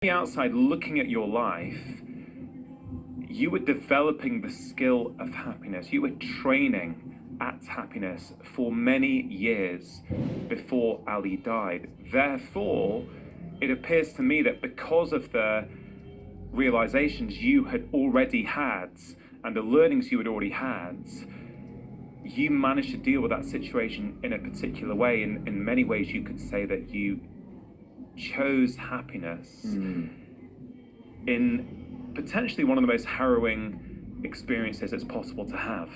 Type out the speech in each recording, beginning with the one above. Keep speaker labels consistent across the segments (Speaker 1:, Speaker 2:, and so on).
Speaker 1: the outside looking at your life, you were developing the skill of happiness. You were training at happiness for many years before Ali died. Therefore, it appears to me that because of the realizations you had already had and the learnings you had already had, you managed to deal with that situation in a particular way. In many ways, you could say that you chose happiness in potentially one of the most harrowing experiences it's possible to have.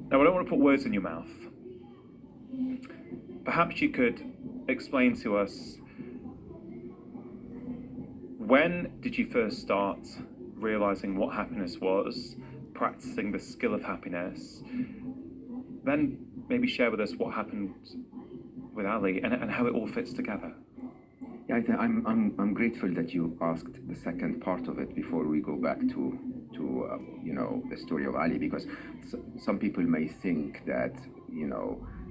Speaker 1: Now, I don't want to put words in your mouth. Perhaps you could explain to us, when did you first start realizing what happiness was, practicing the skill of happiness? Then maybe share with us what happened with Ali and how it all fits together.
Speaker 2: Yeah, I'm grateful that you asked the second part of it before we go back to the story of Ali, because some people may think that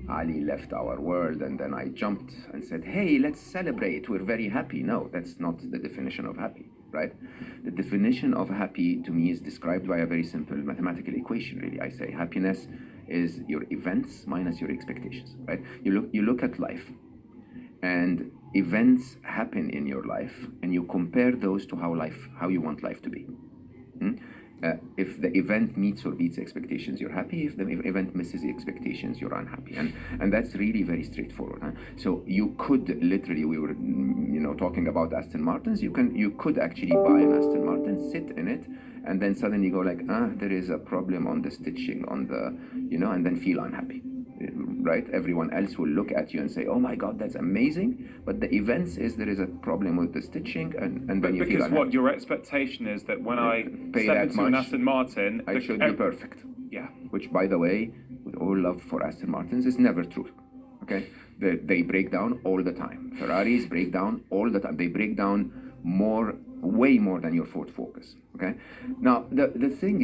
Speaker 2: Ali left our world and then I jumped and said, hey, let's celebrate, we're very happy. No, that's not the definition of happy, right? The definition of happy to me is described by a very simple mathematical equation, really. I say happiness is your events minus your expectations, right? You look at life, and events happen in your life, and you compare those to how you want life to be. If the event meets or beats expectations, you're happy. If the event misses the expectations, you're unhappy. And that's really very straightforward. Huh? So you could literally, we were talking about Aston Martins, you could actually buy an Aston Martin, sit in it, and then suddenly go like, there is a problem on the stitching on the, and then feel unhappy. Right? Everyone else will look at you and say, oh my God, that's amazing. But the events is there is a problem with the stitching, and then you feel unhappy.
Speaker 1: Because what your expectation is that when I
Speaker 2: pay
Speaker 1: step
Speaker 2: that
Speaker 1: into
Speaker 2: much,
Speaker 1: an Aston Martin,
Speaker 2: I should be perfect.
Speaker 1: Yeah.
Speaker 2: Which, by the way, with all love for Aston Martins, is never true. Okay? They break down all the time. Ferraris break down all the time. They break down way more than your Ford Focus. Okay? Now, the thing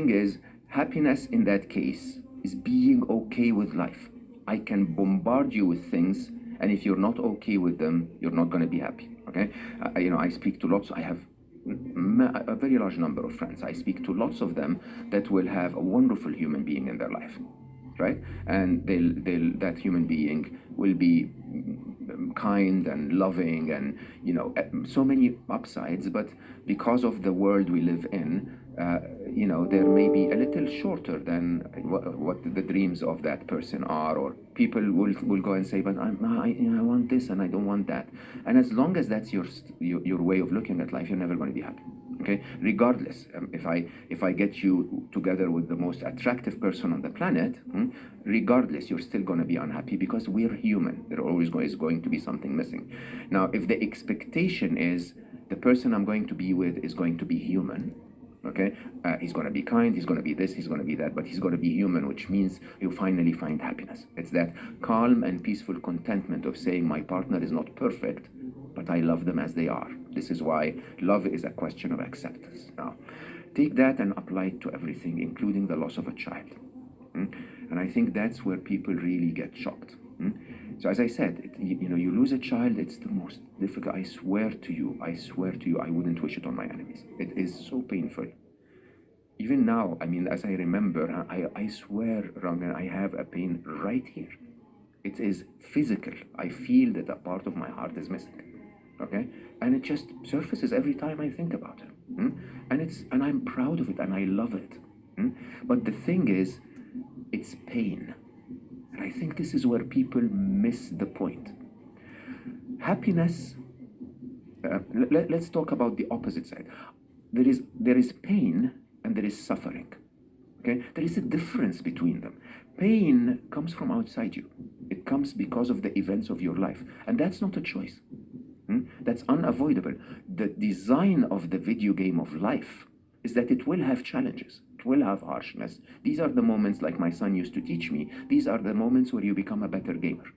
Speaker 2: is, happiness in that case is being okay with life. I can bombard you with things, and if you're not okay with them, you're not going to be happy. Okay? I speak to lots. I have a very large number of friends. I speak to lots of them that will have a wonderful human being in their life, right? And that human being will be kind and loving, and so many upsides. But because of the world we live in, there may be a little shorter than what the dreams of that person are, or people will go and say, but I want this and I don't want that. And as long as that's your way of looking at life, you're never going to be happy. Okay, regardless, if I get you together with the most attractive person on the planet, regardless, you're still going to be unhappy, because we're human. There always is going to be something missing. Now, if the expectation is the person I'm going to be with is going to be human, okay, he's going to be kind, he's going to be this, he's going to be that, but he's going to be human, which means you finally find happiness. It's that calm and peaceful contentment of saying, my partner is not perfect, but I love them as they are. This is why love is a question of acceptance. Now, take that and apply it to everything, including the loss of a child. And I think that's where people really get shocked. So as I said, you lose a child, it's the most difficult. I swear to you, I wouldn't wish it on my enemies. It is so painful. Even now, as I remember, I swear, Rangan, I have a pain right here. It is physical. I feel that a part of my heart is missing. Okay? And it just surfaces every time I think about it. And I'm proud of it, and I love it. But the thing is, it's pain. And I think this is where people miss the point. Happiness, let's talk about the opposite side. There is pain and there is suffering. Okay? There is a difference between them. Pain comes from outside you. It comes because of the events of your life. And that's not a choice. That's unavoidable. The design of the video game of life is that it will have challenges. It will have harshness. These are the moments, like my son used to teach me, these are the moments where you become a better gamer.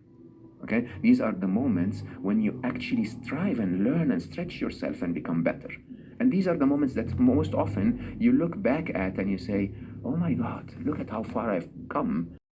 Speaker 2: Okay? These are the moments when you actually strive and learn and stretch yourself and become better. And these are the moments that most often you look back at and you say, oh my God, look at how far I've come.